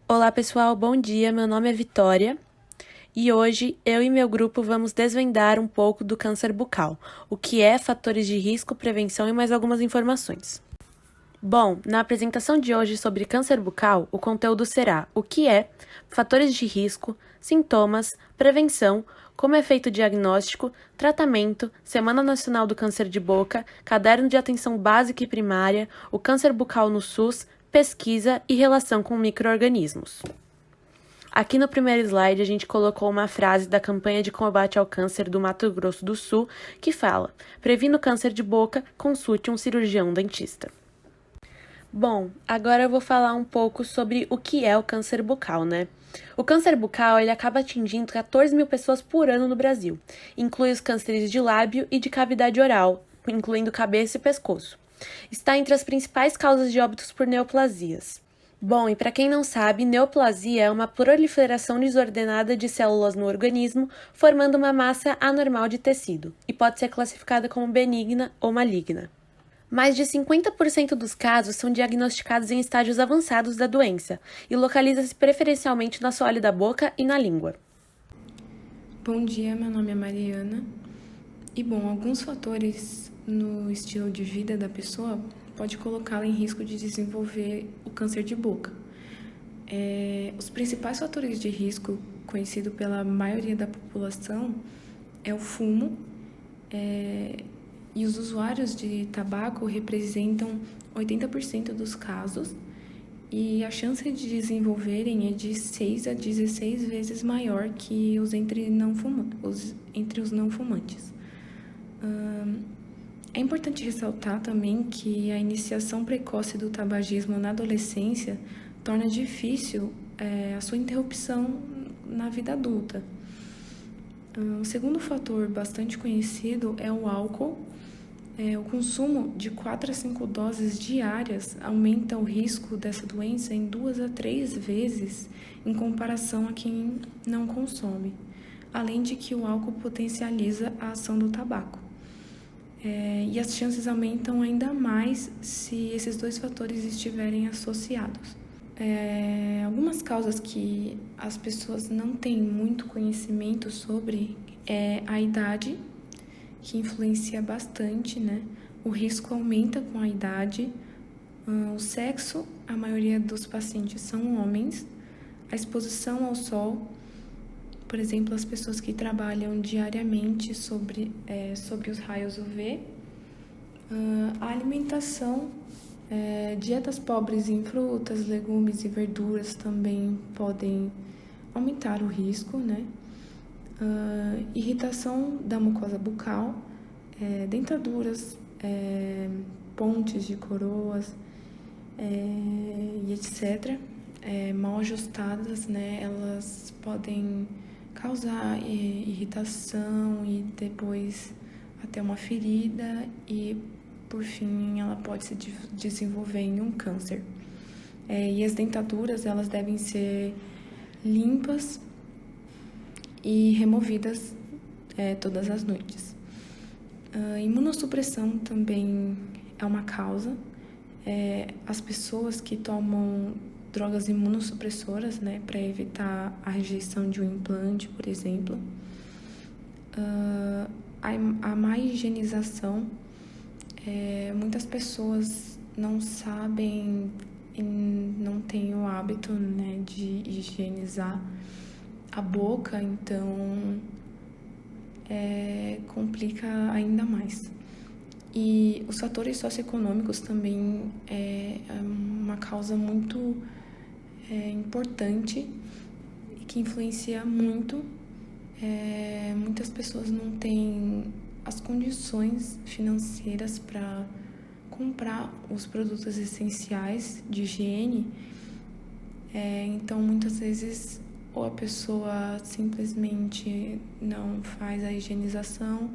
Olá pessoal, bom dia. Meu nome é Vitória e hoje eu e meu grupo vamos desvendar um pouco do câncer bucal, o que é, fatores de risco, prevenção e mais algumas informações. Bom, na apresentação de hoje sobre câncer bucal, o conteúdo será o que é, fatores de risco, sintomas, prevenção, como é feito o diagnóstico, tratamento, Semana Nacional do Câncer de Boca, caderno de atenção básica e primária, o câncer bucal no SUS, pesquisa e relação com micro-organismos. Aqui no primeiro slide a gente colocou uma frase da campanha de combate ao câncer do Mato Grosso do Sul que fala: previna o câncer de boca, consulte um cirurgião dentista. Bom, agora eu vou falar um pouco sobre o que é o câncer bucal, né? O câncer bucal ele acaba atingindo 14 mil pessoas por ano no Brasil. Inclui os cânceres de lábio e de cavidade oral, incluindo cabeça e pescoço. Está entre as principais causas de óbitos por neoplasias. Bom, e para quem não sabe, neoplasia é uma proliferação desordenada de células no organismo, formando uma massa anormal de tecido, e pode ser classificada como benigna ou maligna. Mais de 50% dos casos são diagnosticados em estágios avançados da doença e localiza-se preferencialmente na assoalho da boca e na língua. Bom dia, meu nome é Mariana. E bom, alguns fatores no estilo de vida da pessoa pode colocá-la em risco de desenvolver o câncer de boca. Os principais fatores de risco conhecido pela maioria da população é o fumo, e os usuários de tabaco representam 80% dos casos, e a chance de desenvolverem é de 6 a 16 vezes maior que os entre os não fumantes. É importante ressaltar também que a iniciação precoce do tabagismo na adolescência torna difícil a sua interrupção na vida adulta. O segundo fator bastante conhecido é o álcool. O consumo de 4 a 5 doses diárias aumenta o risco dessa doença em 2 a 3 vezes em comparação a quem não consome, além de que o álcool potencializa a ação do tabaco. E as chances aumentam ainda mais se esses dois fatores estiverem associados. Algumas causas que as pessoas não têm muito conhecimento sobre é a idade, que influencia bastante, né? O risco aumenta com a idade. O sexo, a maioria dos pacientes são homens. A exposição ao sol, por exemplo, as pessoas que trabalham diariamente sobre os raios UV. A alimentação, dietas pobres em frutas, legumes e verduras também podem aumentar o risco, né? Irritação da mucosa bucal, dentaduras, pontes de coroas e etc. Mal ajustadas, né, elas podem causar irritação e depois até uma ferida e, por fim, ela pode se desenvolver em um câncer. E as dentaduras, elas devem ser limpas e removidas todas as noites. Imunossupressão também é uma causa. As pessoas que tomam drogas imunossupressoras, né, para evitar a rejeição de um implante, por exemplo. A má higienização. Muitas pessoas não sabem e não têm o hábito, né, de higienizar a boca, então complica ainda mais. E os fatores socioeconômicos também é uma causa muito importante e que influencia muito. Muitas pessoas não têm as condições financeiras para comprar os produtos essenciais de higiene, então muitas vezes ou a pessoa simplesmente não faz a higienização,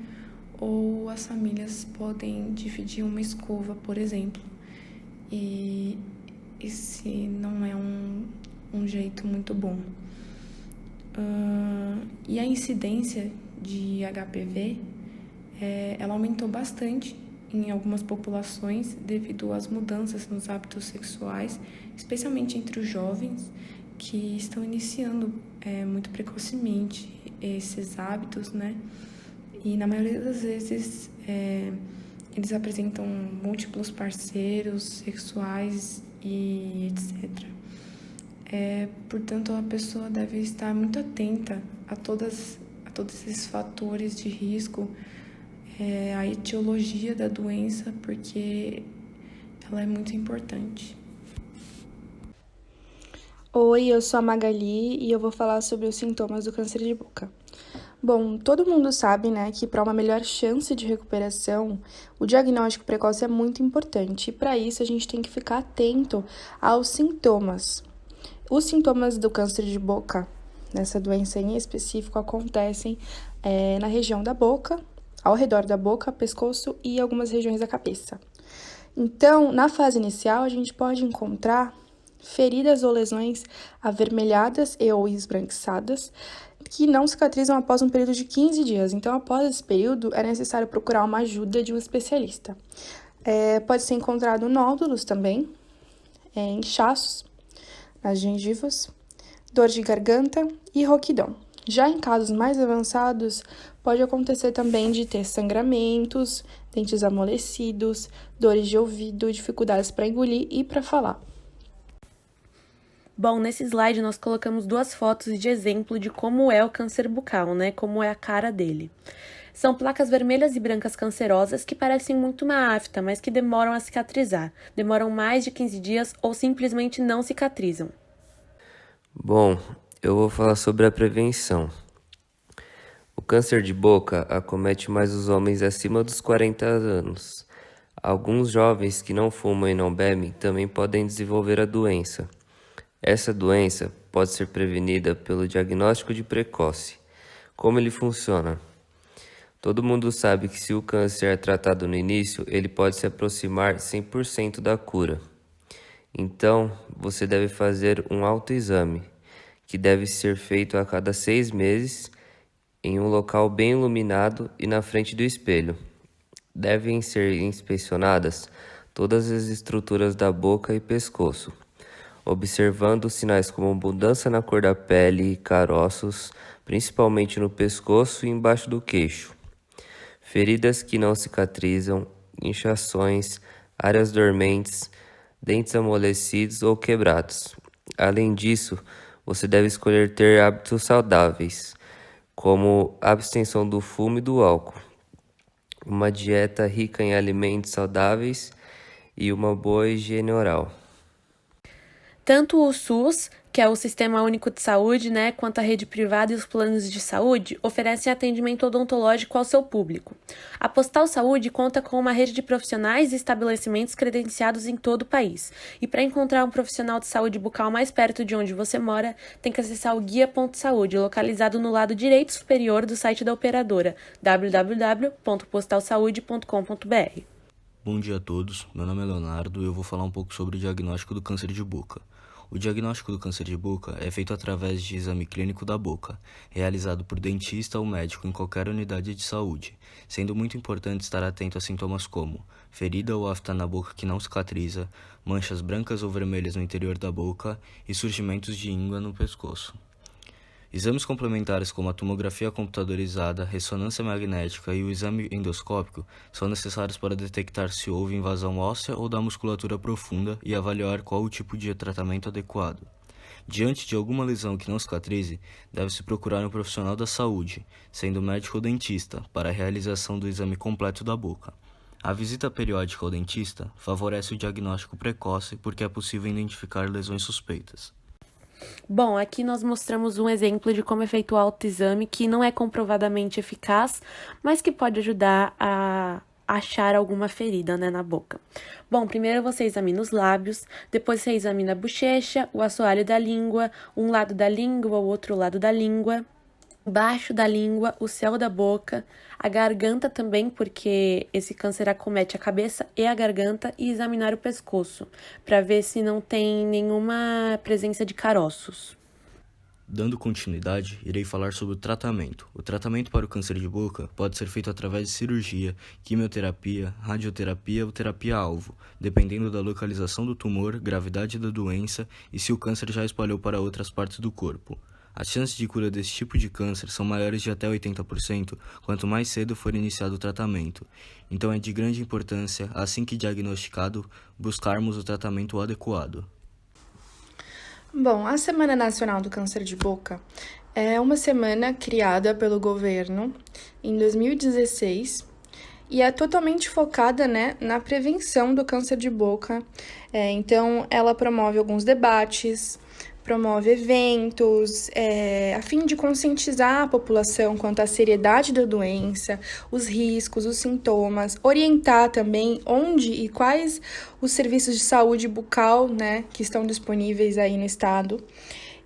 ou as famílias podem dividir uma escova, por exemplo. E esse não é um jeito muito bom. E a incidência de HPV, ela aumentou bastante em algumas populações devido às mudanças nos hábitos sexuais, especialmente entre os jovens, que estão iniciando muito precocemente esses hábitos, né? E na maioria das vezes eles apresentam múltiplos parceiros sexuais e etc. Portanto, a pessoa deve estar muito atenta a todos esses fatores de risco, a etiologia da doença, porque ela é muito importante. Oi, eu sou a Magali e eu vou falar sobre os sintomas do câncer de boca. Bom, todo mundo sabe, né, que para uma melhor chance de recuperação, o diagnóstico precoce é muito importante e para isso a gente tem que ficar atento aos sintomas. Os sintomas do câncer de boca, nessa doença em específico, acontecem na região da boca, ao redor da boca, pescoço e algumas regiões da cabeça. Então, na fase inicial, a gente pode encontrar feridas ou lesões avermelhadas e ou esbranquiçadas que não cicatrizam após um período de 15 dias. Então, após esse período, é necessário procurar uma ajuda de um especialista. Pode ser encontrado nódulos também, inchaços nas gengivas, dor de garganta e rouquidão. Já em casos mais avançados, pode acontecer também de ter sangramentos, dentes amolecidos, dores de ouvido, dificuldades para engolir e para falar. Bom, nesse slide nós colocamos 2 fotos de exemplo de como é o câncer bucal, né? Como é a cara dele. São placas vermelhas e brancas cancerosas que parecem muito uma afta, mas que demoram a cicatrizar. Demoram mais de 15 dias ou simplesmente não cicatrizam. Bom, eu vou falar sobre a prevenção. O câncer de boca acomete mais os homens acima dos 40 anos. Alguns jovens que não fumam e não bebem também podem desenvolver a doença. Essa doença pode ser prevenida pelo diagnóstico de precoce. Como ele funciona? Todo mundo sabe que se o câncer é tratado no início, ele pode se aproximar 100% da cura. Então, você deve fazer um autoexame, que deve ser feito a cada 6 meses, em um local bem iluminado e na frente do espelho. Devem ser inspecionadas todas as estruturas da boca e pescoço, observando sinais como mudança na cor da pele e caroços, principalmente no pescoço e embaixo do queixo, feridas que não cicatrizam, inchações, áreas dormentes, dentes amolecidos ou quebrados. Além disso, você deve escolher ter hábitos saudáveis, como a abstenção do fumo e do álcool, uma dieta rica em alimentos saudáveis e uma boa higiene oral. Tanto o SUS, que é o Sistema Único de Saúde, né, quanto a rede privada e os planos de saúde, oferecem atendimento odontológico ao seu público. A Postal Saúde conta com uma rede de profissionais e estabelecimentos credenciados em todo o país. E para encontrar um profissional de saúde bucal mais perto de onde você mora, tem que acessar o Guia.saúde, localizado no lado direito superior do site da operadora, www.postalsaude.com.br. Bom dia a todos, meu nome é Leonardo e eu vou falar um pouco sobre o diagnóstico do câncer de boca. O diagnóstico do câncer de boca é feito através de exame clínico da boca, realizado por dentista ou médico em qualquer unidade de saúde, sendo muito importante estar atento a sintomas como ferida ou afta na boca que não cicatriza, manchas brancas ou vermelhas no interior da boca e surgimentos de íngua no pescoço. Exames complementares como a tomografia computadorizada, ressonância magnética e o exame endoscópico são necessários para detectar se houve invasão óssea ou da musculatura profunda e avaliar qual o tipo de tratamento adequado. Diante de alguma lesão que não cicatrize, deve-se procurar um profissional da saúde, sendo médico ou dentista, para a realização do exame completo da boca. A visita periódica ao dentista favorece o diagnóstico precoce porque é possível identificar lesões suspeitas. Bom, aqui nós mostramos um exemplo de como é feito o autoexame, que não é comprovadamente eficaz, mas que pode ajudar a achar alguma ferida, né, na boca. Bom, primeiro você examina os lábios, depois você examina a bochecha, o assoalho da língua, um lado da língua, o outro lado da língua, baixo da língua, o céu da boca, a garganta também, porque esse câncer acomete a cabeça e a garganta, e examinar o pescoço, para ver se não tem nenhuma presença de caroços. Dando continuidade, irei falar sobre o tratamento. O tratamento para o câncer de boca pode ser feito através de cirurgia, quimioterapia, radioterapia ou terapia-alvo, dependendo da localização do tumor, gravidade da doença e se o câncer já espalhou para outras partes do corpo. As chances de cura desse tipo de câncer são maiores de até 80% quanto mais cedo for iniciado o tratamento. Então é de grande importância, assim que diagnosticado, buscarmos o tratamento adequado. Bom, a Semana Nacional do Câncer de Boca é uma semana criada pelo governo em 2016 e é totalmente focada, né, na prevenção do câncer de boca. Então, ela promove alguns debates, promove eventos, a fim de conscientizar a população quanto à seriedade da doença, os riscos, os sintomas, orientar também onde e quais os serviços de saúde bucal, né, que estão disponíveis aí no estado.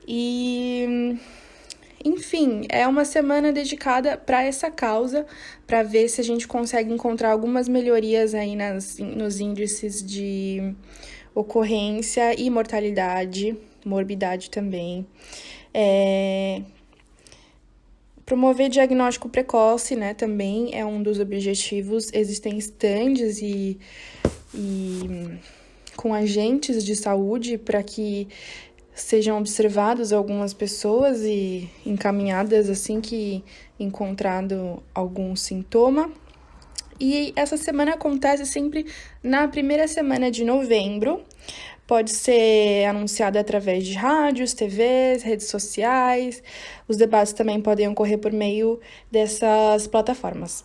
E, enfim, é uma semana dedicada para essa causa, para ver se a gente consegue encontrar algumas melhorias aí nos índices de ocorrência e mortalidade, morbidade também. Promover diagnóstico precoce, né, também é um dos objetivos. Existem estandes e com agentes de saúde para que sejam observados algumas pessoas e encaminhadas assim que encontrado algum sintoma. E essa semana acontece sempre na primeira semana de novembro. Pode ser anunciada através de rádios, TVs, redes sociais. Os debates também podem ocorrer por meio dessas plataformas.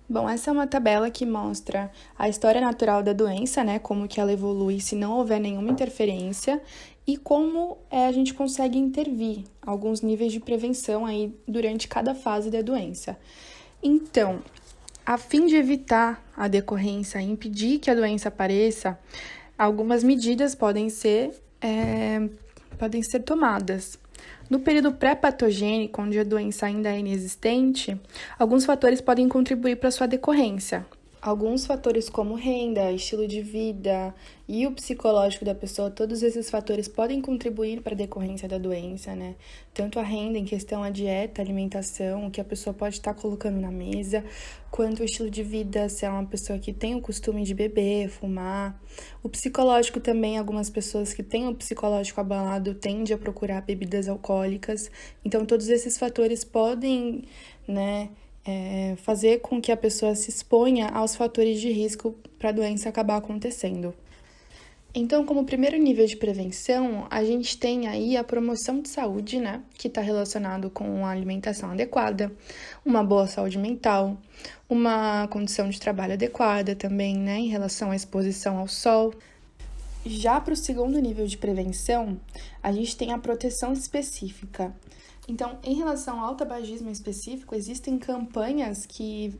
Bom, essa é uma tabela que mostra a história natural da doença, né? Como que ela evolui se não houver nenhuma interferência e como a gente consegue intervir alguns níveis de prevenção aí durante cada fase da doença. Então, a fim de evitar a decorrência e impedir que a doença apareça, algumas medidas podem ser tomadas. No período pré-patogênico, onde a doença ainda é inexistente, alguns fatores podem contribuir para sua decorrência. Alguns fatores como renda, estilo de vida e o psicológico da pessoa, todos esses fatores podem contribuir para a decorrência da doença, né? Tanto a renda em questão a dieta, alimentação, o que a pessoa pode estar colocando na mesa, quanto o estilo de vida, se é uma pessoa que tem o costume de beber, fumar. O psicológico também, algumas pessoas que têm o psicológico abalado tendem a procurar bebidas alcoólicas. Então, todos esses fatores podem, né, fazer com que a pessoa se exponha aos fatores de risco para a doença acabar acontecendo. Então, como primeiro nível de prevenção, a gente tem aí a promoção de saúde, né, que está relacionado com a alimentação adequada, uma boa saúde mental, uma condição de trabalho adequada também, né, em relação à exposição ao sol. Já para o segundo nível de prevenção, a gente tem a proteção específica. Então, em relação ao tabagismo específico, existem campanhas que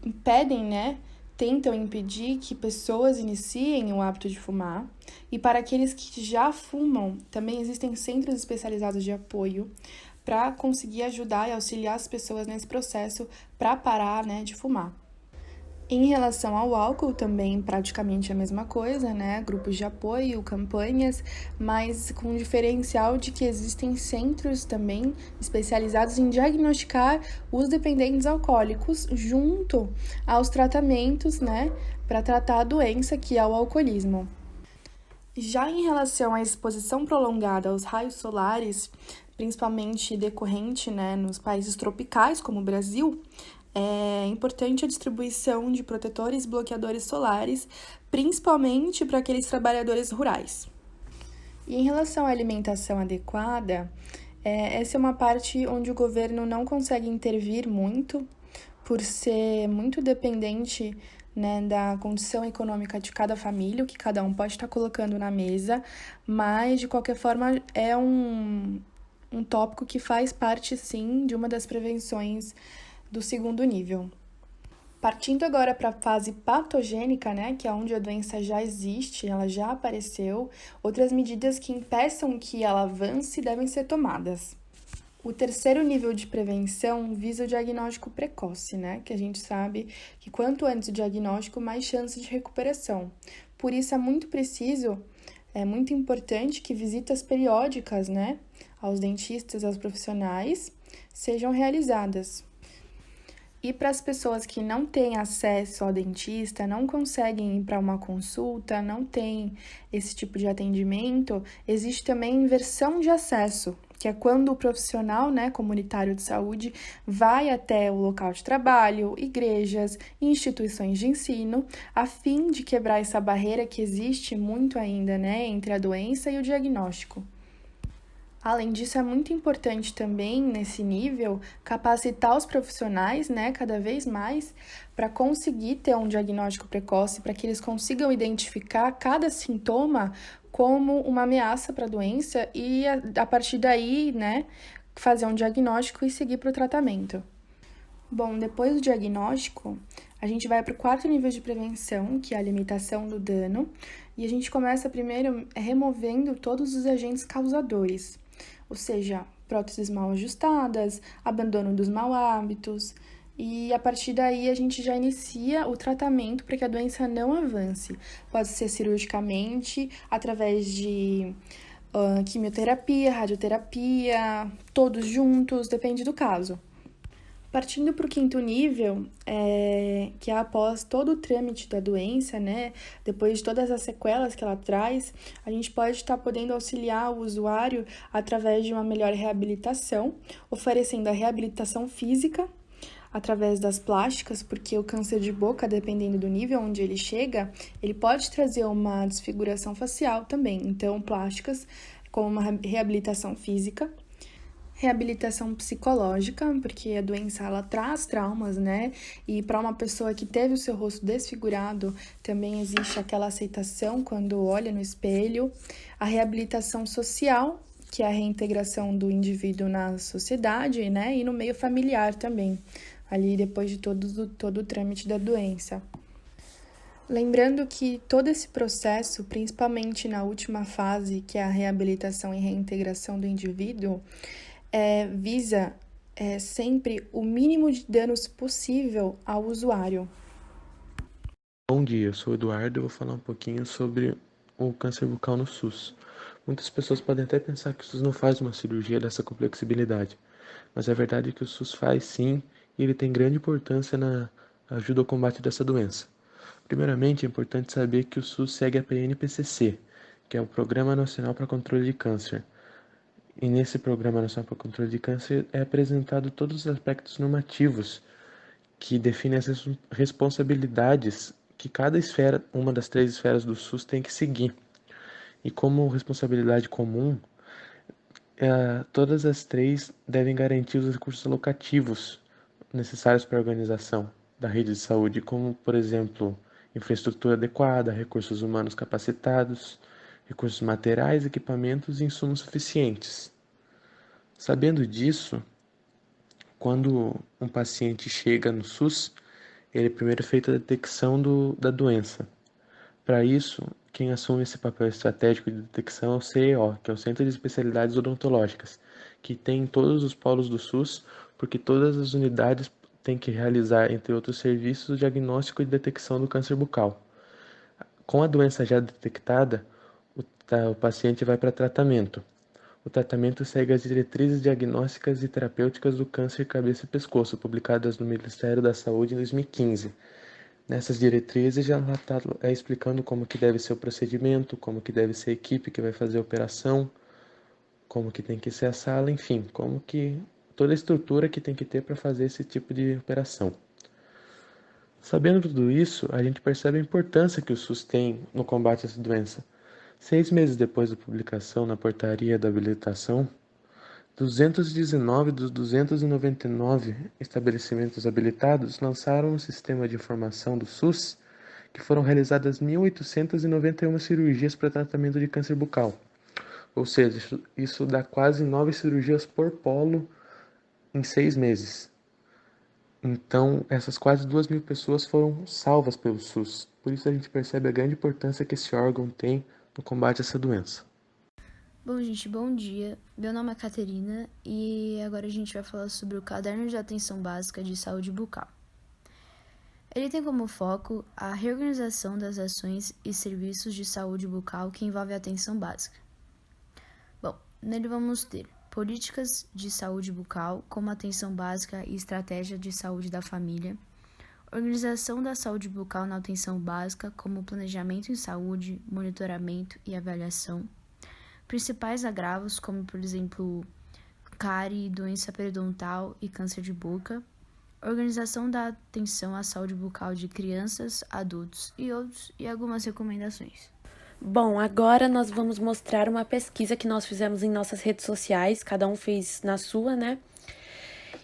impedem, né, tentam impedir que pessoas iniciem o hábito de fumar. E para aqueles que já fumam, também existem centros especializados de apoio para conseguir ajudar e auxiliar as pessoas nesse processo para parar, né, de fumar. Em relação ao álcool, também praticamente a mesma coisa, né? Grupos de apoio, campanhas, mas com o diferencial de que existem centros também especializados em diagnosticar os dependentes alcoólicos junto aos tratamentos, né? Para tratar a doença que é o alcoolismo. Já em relação à exposição prolongada aos raios solares, principalmente decorrente, né, nos países tropicais, como o Brasil, é importante a distribuição de protetores e bloqueadores solares, principalmente para aqueles trabalhadores rurais. E em relação à alimentação adequada, essa é uma parte onde o governo não consegue intervir muito, por ser muito dependente, né, da condição econômica de cada família, o que cada um pode estar colocando na mesa, mas, de qualquer forma, é um tópico que faz parte, sim, de uma das prevenções do segundo nível. Partindo agora para a fase patogênica, né, que é onde a doença já existe, ela já apareceu, outras medidas que impeçam que ela avance devem ser tomadas. O terceiro nível de prevenção visa o diagnóstico precoce, né, que a gente sabe que quanto antes o diagnóstico, mais chance de recuperação. Por isso é muito preciso É muito importante que visitas periódicas, né, aos dentistas, aos profissionais, sejam realizadas. E para as pessoas que não têm acesso ao dentista, não conseguem ir para uma consulta, não têm esse tipo de atendimento, existe também inversão de acesso, que é quando o profissional, né, comunitário de saúde vai até o local de trabalho, igrejas, instituições de ensino, a fim de quebrar essa barreira que existe muito ainda, né, entre a doença e o diagnóstico. Além disso, é muito importante também, nesse nível, capacitar os profissionais, né, cada vez mais, para conseguir ter um diagnóstico precoce, para que eles consigam identificar cada sintoma como uma ameaça para a doença e, a partir daí, né, fazer um diagnóstico e seguir para o tratamento. Bom, depois do diagnóstico, a gente vai para o quarto nível de prevenção, que é a limitação do dano, e a gente começa primeiro removendo todos os agentes causadores, ou seja, próteses mal ajustadas, abandono dos maus hábitos, e a partir daí a gente já inicia o tratamento para que a doença não avance. Pode ser cirurgicamente, através de quimioterapia, radioterapia, todos juntos, depende do caso. Partindo para o quinto nível, que é após todo o trâmite da doença, né, depois de todas as sequelas que ela traz, a gente pode estar podendo auxiliar o usuário através de uma melhor reabilitação, oferecendo a reabilitação física, através das plásticas, porque o câncer de boca, dependendo do nível onde ele chega, ele pode trazer uma desfiguração facial também. Então, plásticas como uma reabilitação física, reabilitação psicológica, porque a doença ela traz traumas, né? E para uma pessoa que teve o seu rosto desfigurado, também existe aquela aceitação quando olha no espelho. A reabilitação social, que é a reintegração do indivíduo na sociedade, né? E no meio familiar também, ali depois de todo o trâmite da doença. Lembrando que todo esse processo, principalmente na última fase, que é a reabilitação e reintegração do indivíduo, visa sempre o mínimo de danos possível ao usuário. Bom dia, eu sou o Eduardo e vou falar um pouquinho sobre o câncer bucal no SUS. Muitas pessoas podem até pensar que o SUS não faz uma cirurgia dessa complexibilidade, mas a verdade é que o SUS faz sim, e ele tem grande importância na ajuda ao combate dessa doença. Primeiramente, é importante saber que o SUS segue a PNPCC, que é o Programa Nacional para Controle de Câncer. E nesse Programa Nacional para o Controle de Câncer é apresentado todos os aspectos normativos que definem as responsabilidades que cada esfera, uma das 3 esferas do SUS, tem que seguir. E como responsabilidade comum, todas as 3 devem garantir os recursos alocativos necessários para a organização da rede de saúde, como, por exemplo, infraestrutura adequada, recursos humanos capacitados, recursos materiais, equipamentos e insumos suficientes. Sabendo disso, quando um paciente chega no SUS, ele é primeiro feita a detecção da doença. Para isso, quem assume esse papel estratégico de detecção é o CEO, que é o Centro de Especialidades Odontológicas, que tem em todos os polos do SUS, porque todas as unidades têm que realizar, entre outros serviços, o diagnóstico e detecção do câncer bucal. Com a doença já detectada, o paciente vai para tratamento. O tratamento segue as diretrizes diagnósticas e terapêuticas do câncer cabeça e pescoço, publicadas no Ministério da Saúde em 2015. Nessas diretrizes já está explicando como que deve ser o procedimento, como que deve ser a equipe que vai fazer a operação, como que tem que ser a sala, enfim, como que toda a estrutura que tem que ter para fazer esse tipo de operação. Sabendo tudo isso, a gente percebe a importância que o SUS tem no combate a essa doença. 6 meses depois da publicação na portaria da habilitação, 219 dos 299 estabelecimentos habilitados lançaram um sistema de informação do SUS que foram realizadas 1.891 cirurgias para tratamento de câncer bucal. Ou seja, isso dá quase 9 cirurgias por polo em 6 meses. Então, essas quase 2.000 pessoas foram salvas pelo SUS. Por isso a gente percebe a grande importância que esse órgão tem no combate a essa doença. Bom, gente, bom dia. Meu nome é Caterina e agora a gente vai falar sobre o Caderno de Atenção Básica de Saúde Bucal. Ele tem como foco a reorganização das ações e serviços de saúde bucal que envolve a atenção básica. Bom, nele vamos ter políticas de saúde bucal, como atenção básica e estratégia de saúde da família, organização da saúde bucal na atenção básica, como planejamento em saúde, monitoramento e avaliação, principais agravos, como por exemplo, cárie, doença periodontal e câncer de boca, organização da atenção à saúde bucal de crianças, adultos e outros, e algumas recomendações. Bom, agora nós vamos mostrar uma pesquisa que nós fizemos em nossas redes sociais, cada um fez na sua, né?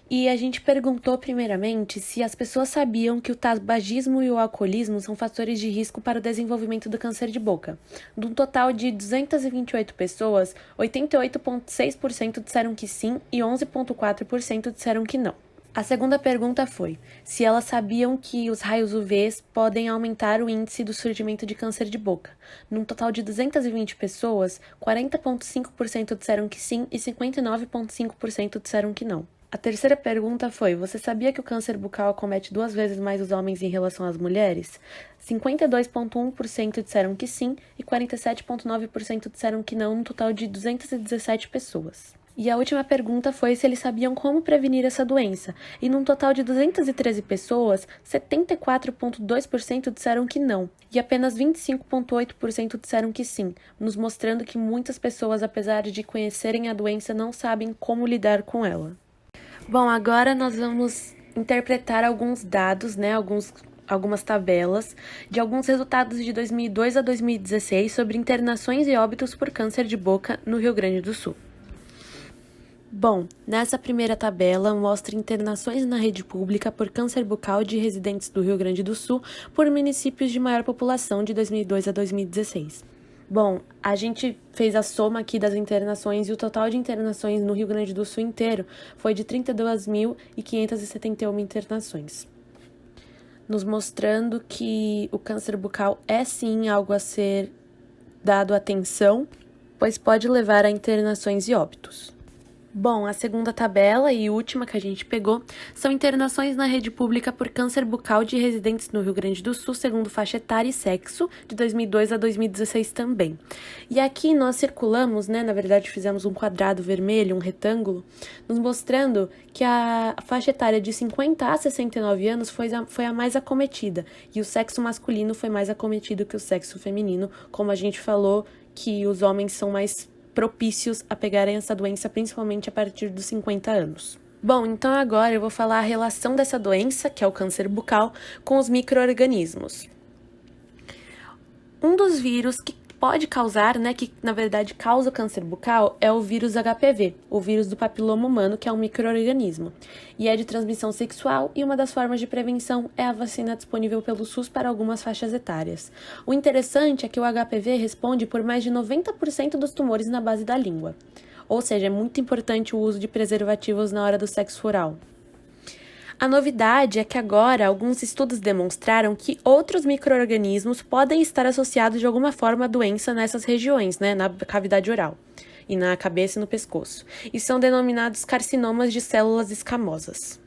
E a gente perguntou primeiramente se as pessoas sabiam que o tabagismo e o alcoolismo são fatores de risco para o desenvolvimento do câncer de boca. De um total de 228 pessoas, 88,6% disseram que sim e 11,4% disseram que não. A segunda pergunta foi se elas sabiam que os raios UVs podem aumentar o índice do surgimento de câncer de boca. Num total de 220 pessoas, 40,5% disseram que sim e 59,5% disseram que não. A terceira pergunta foi: você sabia que o câncer bucal acomete 2 vezes mais os homens em relação às mulheres? 52,1% disseram que sim e 47,9% disseram que não, num total de 217 pessoas. E a última pergunta foi se eles sabiam como prevenir essa doença. E num total de 213 pessoas, 74,2% disseram que não. E apenas 25,8% disseram que sim, nos mostrando que muitas pessoas, apesar de conhecerem a doença, não sabem como lidar com ela. Bom, agora nós vamos interpretar alguns dados, né, algumas tabelas de alguns resultados de 2002 a 2016 sobre internações e óbitos por câncer de boca no Rio Grande do Sul. Bom, nessa primeira tabela mostra internações na rede pública por câncer bucal de residentes do Rio Grande do Sul por municípios de maior população de 2002 a 2016. Bom, a gente fez a soma aqui das internações e o total de internações no Rio Grande do Sul inteiro foi de 32.571 internações, nos mostrando que o câncer bucal é sim algo a ser dado atenção, pois pode levar a internações e óbitos. Bom, a segunda tabela e última que a gente pegou são internações na rede pública por câncer bucal de residentes no Rio Grande do Sul, segundo faixa etária e sexo, de 2002 a 2016 também. E aqui nós circulamos, né, na verdade fizemos um quadrado vermelho, um retângulo, nos mostrando que a faixa etária de 50 a 69 anos foi a mais acometida, e o sexo masculino foi mais acometido que o sexo feminino, como a gente falou, que os homens são mais propícios a pegarem essa doença, principalmente a partir dos 50 anos. Bom, então agora eu vou falar a relação dessa doença, que é o câncer bucal, com os micro-organismos. Um dos vírus que pode causar, né, que na verdade causa o câncer bucal, é o vírus HPV, o vírus do papiloma humano, que é um micro-organismo. E é de transmissão sexual e uma das formas de prevenção é a vacina disponível pelo SUS para algumas faixas etárias. O interessante é que o HPV responde por mais de 90% dos tumores na base da língua. Ou seja, é muito importante o uso de preservativos na hora do sexo oral. A novidade é que agora alguns estudos demonstraram que outros micro-organismos podem estar associados de alguma forma à doença nessas regiões, né, na cavidade oral, e na cabeça e no pescoço, e são denominados carcinomas de células escamosas.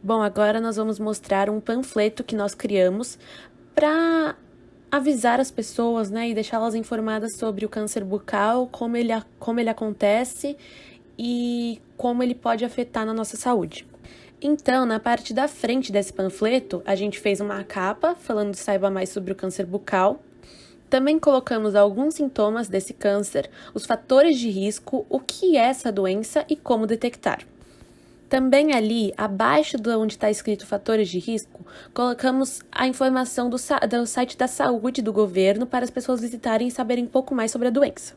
Bom, agora nós vamos mostrar um panfleto que nós criamos para avisar as pessoas, né, e deixá-las informadas sobre o câncer bucal, como ele acontece e como ele pode afetar na nossa saúde. Então, na parte da frente desse panfleto, a gente fez uma capa falando saiba mais sobre o câncer bucal. Também colocamos alguns sintomas desse câncer, os fatores de risco, o que é essa doença e como detectar. Também ali, abaixo de onde está escrito fatores de risco, colocamos a informação do site da saúde do governo para as pessoas visitarem e saberem um pouco mais sobre a doença.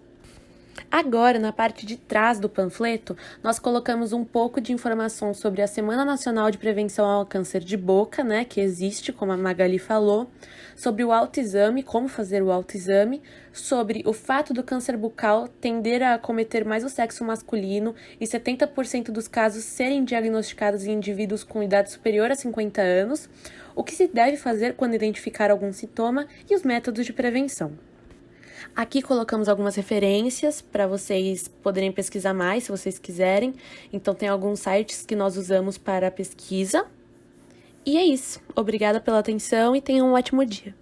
Agora, na parte de trás do panfleto, nós colocamos um pouco de informação sobre a Semana Nacional de Prevenção ao Câncer de Boca, né, que existe, como a Magali falou, sobre o autoexame, como fazer o autoexame, sobre o fato do câncer bucal tender a acometer mais o sexo masculino e 70% dos casos serem diagnosticados em indivíduos com idade superior a 50 anos, o que se deve fazer quando identificar algum sintoma e os métodos de prevenção. Aqui colocamos algumas referências para vocês poderem pesquisar mais, se vocês quiserem. Então, tem alguns sites que nós usamos para pesquisa. E é isso. Obrigada pela atenção e tenham um ótimo dia.